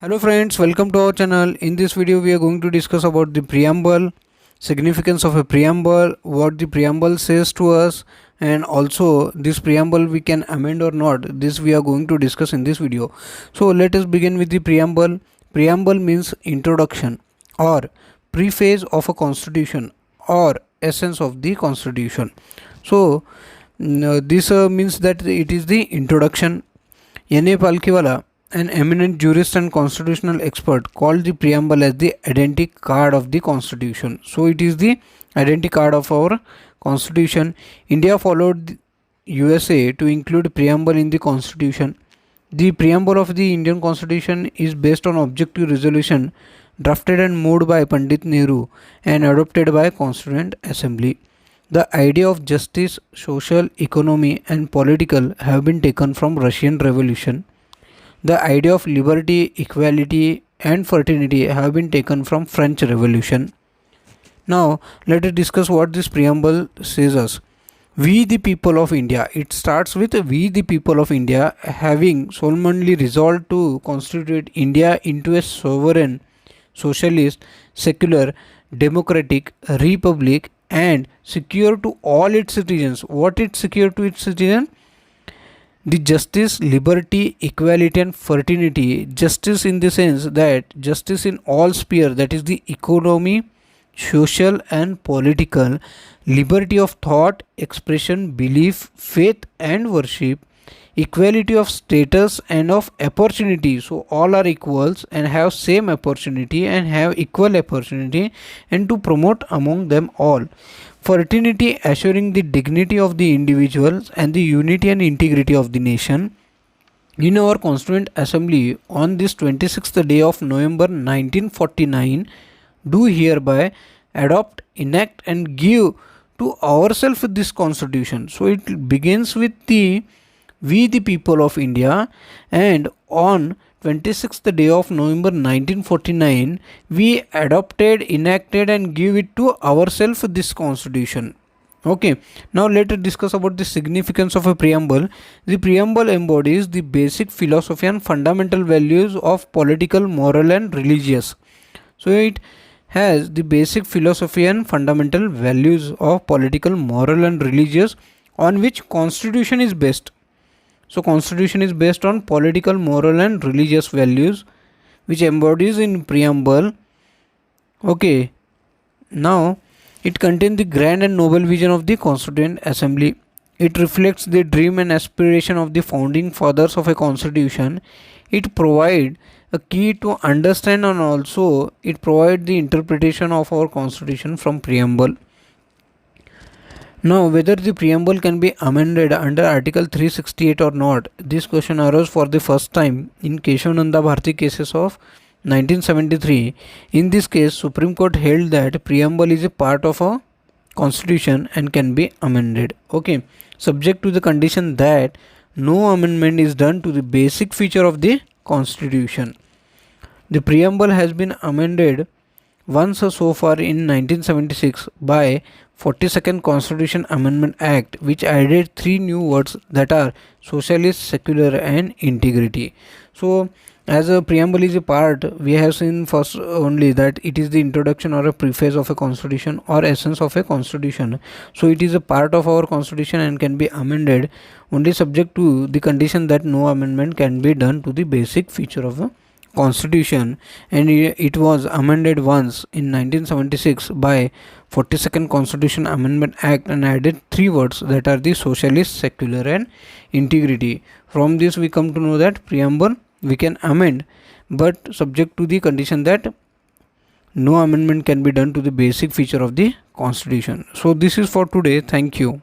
Hello friends, welcome to our channel. In this video we are going to discuss about the preamble, significance of a preamble, what the preamble says to us, and also this preamble we can amend or not. This we are going to discuss in this video. So let us begin with the preamble. Preamble means introduction or preface of a constitution or essence of the constitution. So this means that it is the introduction. N.A. Palkiwala, an eminent jurist and constitutional expert, called the preamble as the identity card of the constitution. So it is the identity card of our constitution. India followed the USA to include preamble in the constitution. The preamble of the Indian constitution is based on objective resolution drafted and moved by Pandit Nehru and adopted by Constituent Assembly. The idea of justice, social, economy and political have been taken from Russian Revolution. The idea of liberty, equality and fraternity have been taken from French Revolution. Now let us discuss what this preamble says us. We the people of India. It starts with we the people of India having solemnly resolved to constitute India into a sovereign, socialist, secular, democratic republic and secure to all its citizens. What it secure to its citizens? The justice, liberty, equality and fraternity. Justice in the sense that justice in all sphere, that is the economy, social and political, liberty of thought, expression, belief, faith and worship, equality of status and of opportunity. So all are equals and have same opportunity and have equal opportunity, and to promote among them all. Fraternity, assuring the dignity of the individuals and the unity and integrity of the nation. In our Constituent Assembly on this 26th day of November 1949, do hereby adopt, enact and give to ourselves this constitution. So it begins with the we the people of India, and on 26th day of November 1949 we adopted, enacted and give it to ourselves this constitution. Okay, now let us discuss about the significance of a preamble. The preamble embodies the basic philosophy and fundamental values of political, moral and religious. So it has the basic philosophy and fundamental values of political, moral and religious on which constitution is based. So constitution is based on political, moral and religious values which embodies in preamble. Okay, now it contains the grand and noble vision of the Constituent Assembly. It reflects the dream and aspiration of the founding fathers of a constitution. It provides a key to understand and also it provides the interpretation of our constitution from preamble. Now, whether the preamble can be amended under Article 368 or not, this question arose for the first time in Keshav Nanda Bharti cases of 1973. In this case, Supreme Court held that preamble is a part of a constitution and can be amended. Okay, subject to the condition that no amendment is done to the basic feature of the constitution. The preamble has been amended once so far in 1976 by 42nd Constitution Amendment Act, which added 3 new words that are socialist, secular and integrity. So as a preamble is a part, we have seen first only that it is the introduction or a preface of a constitution or essence of a constitution. So it is a part of our constitution and can be amended only subject to the condition that no amendment can be done to the basic feature of a constitution, and it was amended once in 1976 by 42nd Constitution Amendment Act and added 3 words that are the socialist, secular and integrity. From this we come to know that preamble we can amend, but subject to the condition that no amendment can be done to the basic feature of the constitution. So this is for today. Thank you.